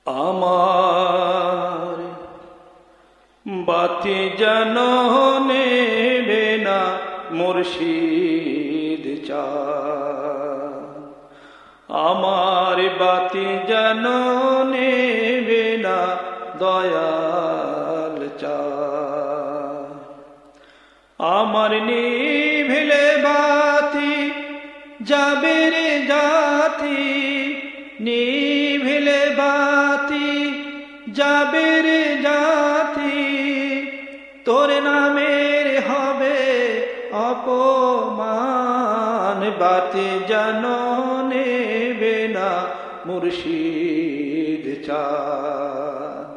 আমার বাতি যেন নেবে না মুর্শিদ চাঁদ, আমার বাতি যেন নেবে না দয়াল চাঁদ। আমার নিভিলে বাতি যাবে রে জাতি, নিভিলে বাতি যাবে রে জাতি, তোর নামের হবে অপমান, বাতি যেন নেবে না মুর্শিদ চাঁদ,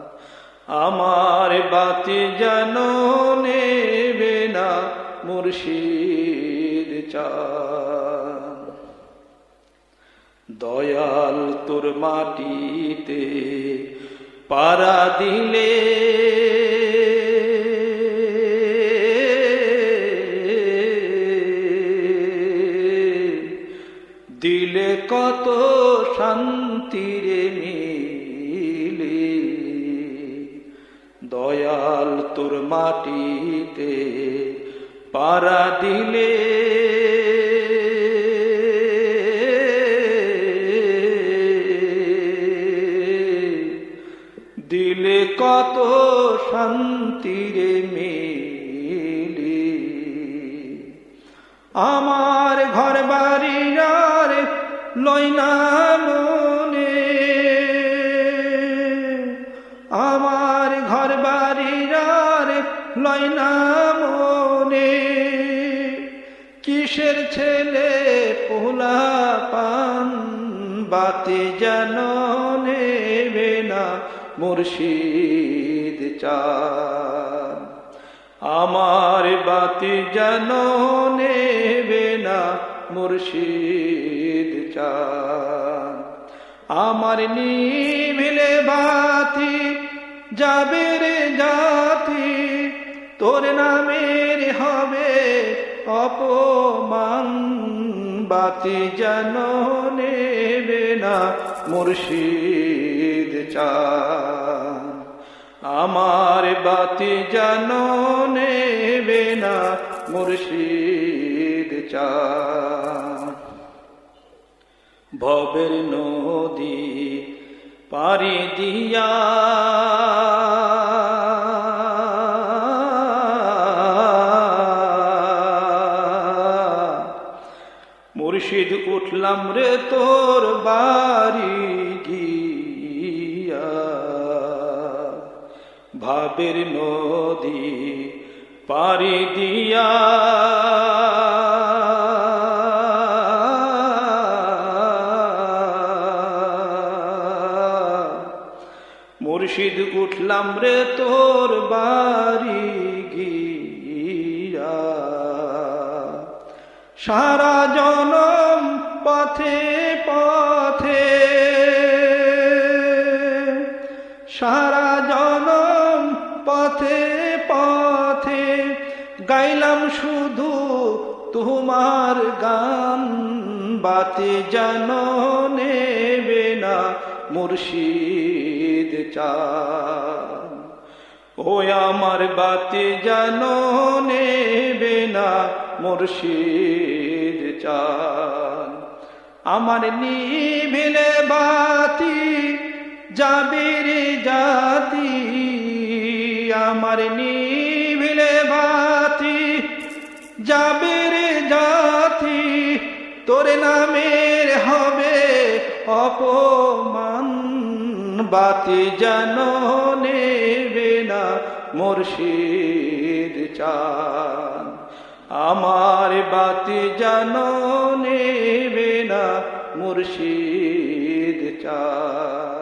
আমার বাতি যেন নেবে না মুর্শিদ চাঁদ। দয়াল তোর মাটিতে পারা দিলে দিলে কত শান্তিরে মিলে, দয়াল তোর মাটিতে পারা দিলে দিলে কত শান্তিরে মিলে। আমার ঘর বাড়ির আর লই না মনে, আমার ঘর বাড়ির আর লই না মনে, কিসের ছেলে পোলা পান, বাতি যেন নেবে না মুর্শিদ চাঁদ, আমার বাতি যেন নেবে না মুর্শিদ চাঁদ। আমার নিভিলে বাতি যাবে রে জাতি, তোর নামের হবে অপমান, বাতি যেন নেবে না মুর্শিদ চাঁদ, আমার বাতি যেন নেবে না মুর্শিদ চাঁদ। ভবের নদী পারি দিয়া মুর্শিদ উঠলাম রে তোর বাড়ি গিয়া, ভাবের নদী পারি দিয়া মুর্শিদ উঠলাম রে তোর বাড়ি গিয়া। সারা জনম পথে পথে, সারা জনম পথে পথে গাইলাম শুধু তোমার গান, বাতি যেন নেবে না মুর্শিদ চাঁদ, ও আমার বাতি যেন নেবে না মুর্শিদ চাঁদ। আমার নিভিলে বাতি যাবে রে জাতি, আমার নিভিলে বাতি যাবে রে জাতি, তোর নামের হবে অপমান, বাতি যেন নেবে না মুর্শিদ চাঁদ, আমার বাতি যেন নেবে না মুর্শিদ চাঁদ।